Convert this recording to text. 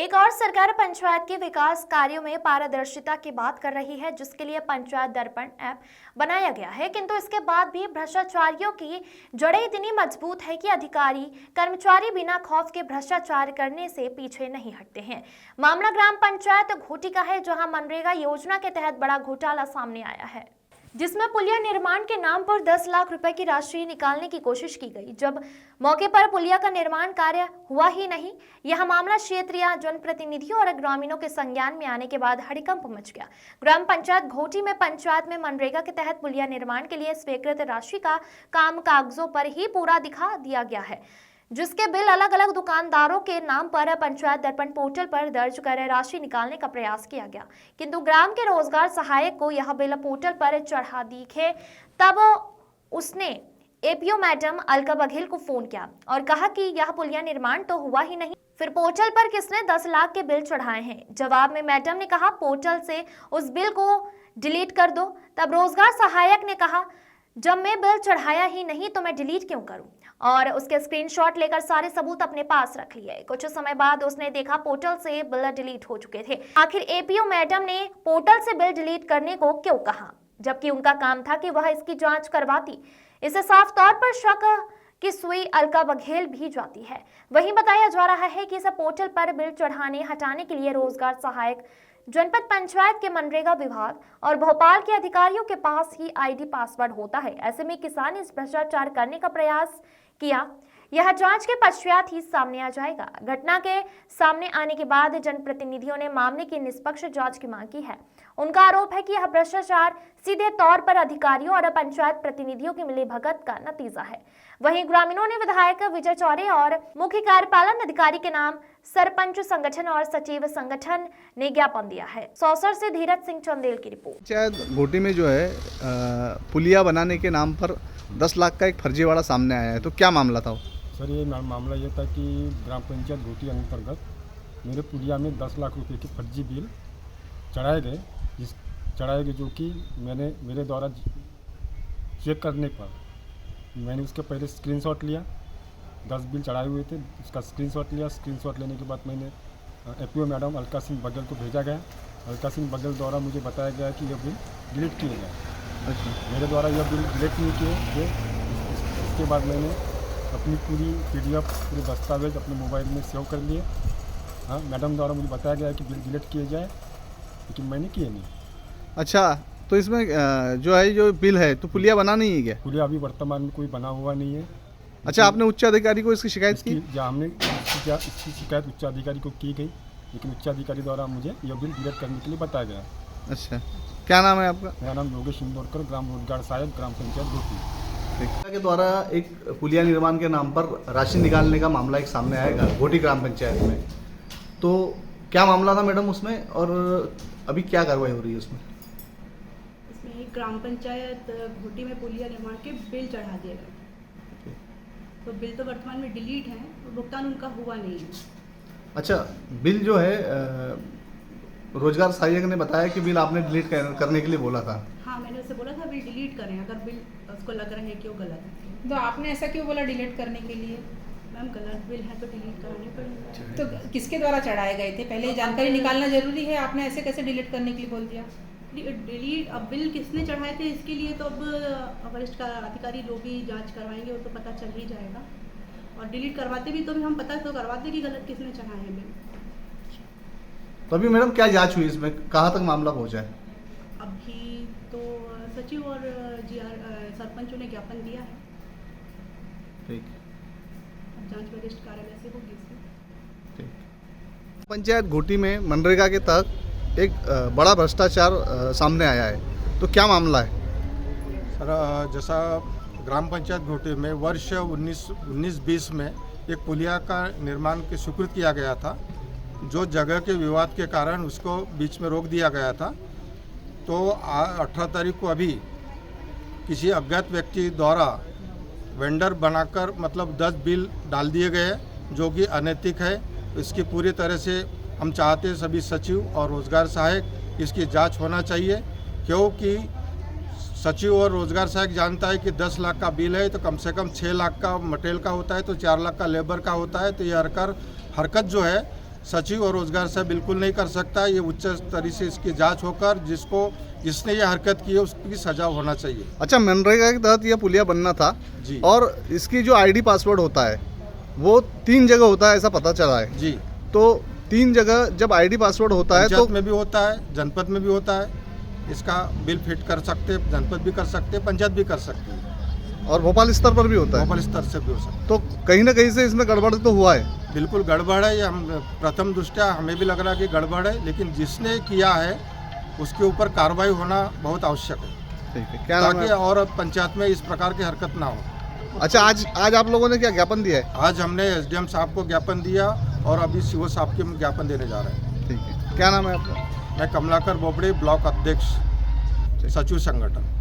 एक और सरकार पंचायत के विकास कार्यों में पारदर्शिता की बात कर रही है, जिसके लिए पंचायत दर्पण ऐप बनाया गया है। किंतु इसके बाद भी भ्रष्टाचारियों की जड़ें इतनी मजबूत है कि अधिकारी कर्मचारी बिना खौफ के भ्रष्टाचार करने से पीछे नहीं हटते हैं। मामला ग्राम पंचायत घोटी का है, जहां मनरेगा योजना के तहत बड़ा घोटाला सामने आया है, जिसमें पुलिया निर्माण के नाम पर 10 लाख रुपए की राशि निकालने की कोशिश की गई। जब मौके पर पुलिया का निर्माण कार्य हुआ ही नहीं, यह मामला क्षेत्रीय जनप्रतिनिधियों और ग्रामीणों के संज्ञान में आने के बाद हड़कंप मच गया। ग्राम पंचायत घोटी में पंचायत में मनरेगा के तहत पुलिया निर्माण के लिए स्वीकृत राशि का काम कागजों पर ही पूरा दिखा दिया गया है, जिसके बिल अलग अलग दुकानदारों के नाम पर पंचायत दर्पण पोर्टल पर दर्ज कर राशि निकालने का प्रयास किया गया। किंतु ग्राम के रोजगार सहायक को यह बिल पोर्टल पर चढ़ा दिखे, तब उसने एपीओ मैडम अलका बघेल को फोन किया और कहा कि यह पुलिया निर्माण तो हुआ ही नहीं, फिर पोर्टल पर किसने 10 लाख के बिल चढ़ाए हैं। जवाब में मैडम ने कहा, पोर्टल से उस बिल को डिलीट कर दो। तब रोजगार सहायक ने कहा, जब मैं बिल चढ़ाया ही नहीं तो मैं डिलीट क्यों करूं, और उसके स्क्रीनशॉट लेकर सारे सबूत अपने पास रख लिए। कुछ समय बाद उसने देखा पोर्टल से बिल डिलीट हो चुके थे। आखिर एपीओ मैडम ने पोर्टल से बिल डिलीट करने को क्यों कहा, जबकि उनका काम था कि वह इसकी जांच करवाती। इसे साफ तौर पर शक की सुई अलका बघेल भी जाती है। वहीं बताया जा रहा है कि इस पोर्टल पर बिल चढ़ाने हटाने के लिए रोजगार सहायक, जनपद पंचायत के मनरेगा विभाग और भोपाल के अधिकारियों के पास ही आईडी पासवर्ड होता है। ऐसे में किसान इस भ्रष्टाचार करने का प्रयास किया, यह जांच के पश्चात ही सामने आ जाएगा। घटना के सामने आने के बाद जनप्रतिनिधियों ने मामले की निष्पक्ष जांच की मांग की है। उनका आरोप है कि यह भ्रष्टाचार सीधे तौर पर अधिकारियों और पंचायत प्रतिनिधियों की मिलीभगत का नतीजा है। वहीं ग्रामीणों ने विधायक विजय चौरे और मुख्य कार्यपालन अधिकारी के नाम सरपंच संगठन और सचिव संगठन ने ज्ञापन दिया है। सौसर से धीरज सिंह चंदेल की रिपोर्ट। पंचायत घोटी में जो है पुलिया बनाने के नाम पर 10 लाख का एक फर्जीवाड़ा सामने आया है, तो क्या मामला था? सर, ये मामला ये था कि ग्राम पंचायत घोटी अंतर्गत मेरे पुलिया में 10 लाख रुपए के फर्जी बिल चढ़ाए गए, जो कि मेरे द्वारा चेक करने पर मैंने उसके पहले स्क्रीनशॉट लिया। 10 बिल चढ़ाए हुए थे, उसका स्क्रीनशॉट लिया। स्क्रीनशॉट लेने के बाद मैंने एपीओ मैडम अलका सिंह बघेल को भेजा गया। अलका सिंह बघेल द्वारा मुझे बताया गया कि यह बिल डिलीट किए गए। अच्छा। मेरे द्वारा यह बिल डिलीट नहीं किए गए। इसके बाद मैंने अपनी पूरी PDF पूरे दस्तावेज अपने मोबाइल में सेव कर लिए। हाँ, मैडम द्वारा मुझे बताया गया कि बिल डिलीट किए जाए, लेकिन मैंने किए नहीं। अच्छा, तो इसमें जो बिल है तो पुलिया बना नहीं है क्या? पुलिया अभी वर्तमान में कोई बना हुआ नहीं है। अच्छा, आपने उच्च अधिकारी को इसकी शिकायत की? जहाँ हमने इसकी शिकायत उच्च अधिकारी को की गई, लेकिन उच्च अधिकारी द्वारा मुझे यह बिल डिलीट करने के लिए बताया गया। अच्छा, क्या नाम है आपका? मेरा नाम योगेश इंदौरकर, ग्राम रोजगार सहायक, ग्राम पंचायत घोटी के द्वारा एक पुलिया निर्माण के नाम पर राशि निकालने का मामला एक सामने आएगा घोटी ग्राम पंचायत में, तो क्या मामला था मैडम उसमें, और अभी क्या कार्रवाई हो रही है उसमें? इसमें ग्राम पंचायत घोटी में पुलिया निर्माण के बिल चढ़ा दिए गए, तो बिल तो वर्तमान में डिलीट हैं, तो भुगतान उनका हुआ नहीं है। अच्छा, बिल जो है रोजगार सहायक ने बताया कि बिल आपने डिलीट करने के लिए बोला था। हाँ, मैंने उससे बोला था बिल डिलीट करें, अगर बिल उसको लग रहा है कि वो गलत है। तो आपने ऐसा क्यों बोला डिलीट करने के लिए? मैम, गलत बिल है तो डिलीट कराने पड़ेंगे। तो किसके द्वारा चढ़ाए गए थे, पहले जानकारी निकालना जरूरी है। आपने ऐसे कैसे डिलीट करने के लिए बोल दिया? डिलीट, अब बिल किसने चढ़ाए थे इसके लिए तो अब वरिष्ठ अधिकारी जो भी जांच करवाएंगे वो तो पता चल ही जाएगा। और डिलीट करवाते भी तो भी हम पता तो करवाते कि गलत किसने चढ़ाए हैं बिल। तो अभी मैडम क्या जांच हुई इसमें, कहाँ तक मामला पहुँचा है? अभी तो सचिव और सरपंचों ने ज्ञापन दिया है। ठीक, जांच वरिष्ठ कार्यालय से होगी इसमें। ठीक। पंचायत घोटी में मनरेगा के तहत एक बड़ा भ्रष्टाचार सामने आया है, तो क्या मामला है? सर, जैसा ग्राम पंचायत घोटी में वर्ष 1920 में एक पुलिया का निर्माण की स्वीकृत किया गया था, जो जगह के विवाद के कारण उसको बीच में रोक दिया गया था। तो 18 तारीख को अभी किसी अज्ञात व्यक्ति द्वारा वेंडर बनाकर मतलब 10 बिल डाल दिए गए, जो कि अनैतिक है। इसकी पूरी तरह से हम चाहते हैं सभी सचिव और रोजगार सहायक इसकी जांच होना चाहिए, क्योंकि सचिव और रोजगार सहायक जानता है कि 10 लाख का बिल है तो कम से कम 6 लाख का मटेरियल का होता है, तो 4 लाख का लेबर का होता है। तो ये हरकत जो है सचिव और रोजगार से बिल्कुल नहीं कर सकता। ये उच्च स्तरीय से इसकी जांच होकर जिसने ये हरकत की है उसकी सजा होना चाहिए। अच्छा, मनरेगा के तहत यह पुलिया बनना था जी। और इसकी जो आईडी पासवर्ड होता है वो 3 जगह होता है, ऐसा पता चला है। जी, तो 3 जगह जब आईडी पासवर्ड होता है तो पंचायत में भी होता है, जनपद में भी होता है। इसका बिल फिट कर सकते हैं, जनपद भी कर सकते हैं, पंचायत भी कर सकते हैं, और भोपाल स्तर पर भी होता है। भोपाल स्तर से भी हो सकता तो कहीं ना कहीं से इसमें गड़बड़ तो हुआ है। है। बिल्कुल गड़बड़ है। ये हम प्रथम दृष्टया हमें भी लग रहा है कि गड़बड़ है, लेकिन जिसने किया है उसके ऊपर कार्रवाई होना बहुत आवश्यक है, ठीक है, क्या नाम ताकि है? और पंचायत में इस प्रकार की हरकत ना हो। अच्छा, आज आप लोगों ने क्या ज्ञापन दिया है? आज हमने एसडीएम साहब को ज्ञापन दिया और अभी सीओ साहब के हम ज्ञापन देने जा रहे हैं। ठीक है, क्या नाम है आपका? मैं कमलाकर बोबड़े, ब्लॉक अध्यक्ष, सचिव संगठन।